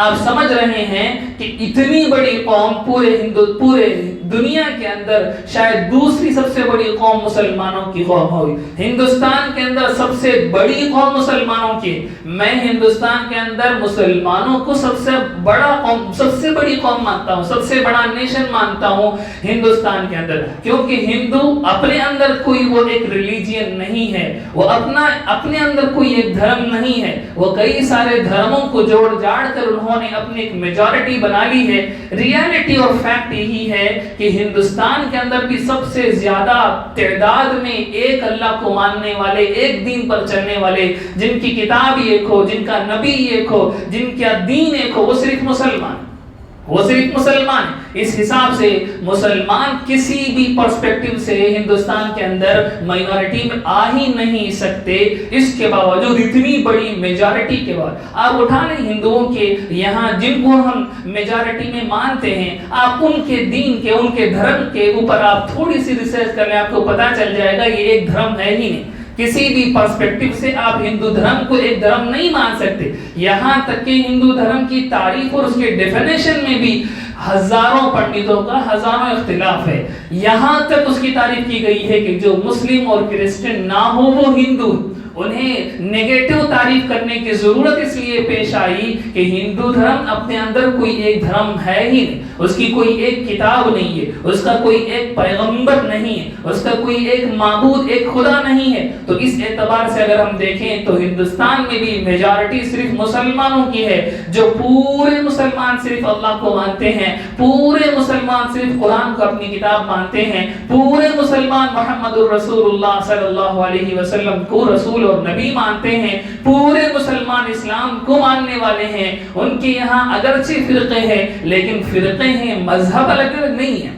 آپ سمجھ رہے ہیں کہ اتنی بڑی قوم پورے دنیا کے اندر شاید دوسری سب سے بڑی قوم مسلمانوں کی قوم ہوئی. ہندوستان کے اندر سب سے بڑی قوم مسلمانوں کی. میں ہندوستان کے اندر مسلمانوں کو سب سے بڑی قوم مانتا ہوں, سب سے بڑا نیشن مانتا ہوں ہندوستان کے اندر, کیونکہ ہندو اپنے اندر کوئی وہ ایک ریلیجین نہیں ہے, وہ اپنے اندر کوئی ایک دھرم نہیں ہے, وہ کئی سارے دھرموں کو جوڑ جاڑ کر انہوں نے اپنی ایک میجورٹی بنا لی ہے. ریالٹی اور فیکٹ یہی ہے کہ ہندوستان کے اندر بھی سب سے زیادہ تعداد میں ایک اللہ کو ماننے والے, ایک دین پر چلنے والے, جن کی کتاب ایک ہو, جن کا نبی ایک ہو, جن کا دین ایک ہو, وہ صرف مسلمان. اس حساب سے مسلمان کسی بھی پرسپیکٹیو سے ہندوستان کے اندر مائنورٹی میں آ ہی نہیں سکتے. اس کے باوجود اتنی بڑی میجارٹی کے بعد آپ اٹھا لیں ہندوؤں کے یہاں جن کو ہم میجارٹی میں مانتے ہیں, آپ ان کے دین کے, ان کے دھرم کے اوپر آپ تھوڑی سی ریسرچ کر لیں, آپ کو پتا چل جائے گا یہ ایک دھرم ہے ہی نہیں. کسی بھی پرسپیکٹیو سے آپ ہندو دھرم کو ایک دھرم نہیں مان سکتے. یہاں تک کہ ہندو دھرم کی تعریف اور اس کے ڈیفینیشن میں بھی ہزاروں پنڈتوں کا ہزاروں اختلاف ہے. یہاں تک اس کی تعریف کی گئی ہے کہ جو مسلم اور کرسچن نہ ہو وہ ہندو, انہیں نیگیٹو تعریف کرنے کی ضرورت اس لیے پیش آئی کہ ہندو دھرم اپنے اندر کوئی ایک دھرم ہے ہی نہیں, اس کی کوئی ایک کتاب نہیں ہے, اس کا کوئی ایک پیغمبر نہیں ہے, اس کا کوئی ایک معبود, ایک خدا نہیں ہے. تو اس اعتبار سے اگر ہم دیکھیں تو ہندوستان میں بھی میجارٹی صرف مسلمانوں کی ہے, جو پورے مسلمان صرف اللہ کو مانتے ہیں, پورے مسلمان صرف قرآن کو اپنی کتاب مانتے ہیں, پورے مسلمان محمد الرسول اللہ صلی اللہ علیہ وسلم کو رسول اور نبی مانتے ہیں, پورے مسلمان اسلام کو ماننے والے ہیں. ان کے یہاں اگرچہ فرقے ہیں لیکن فرقے ہیں, مذہب الگ نہیں ہے.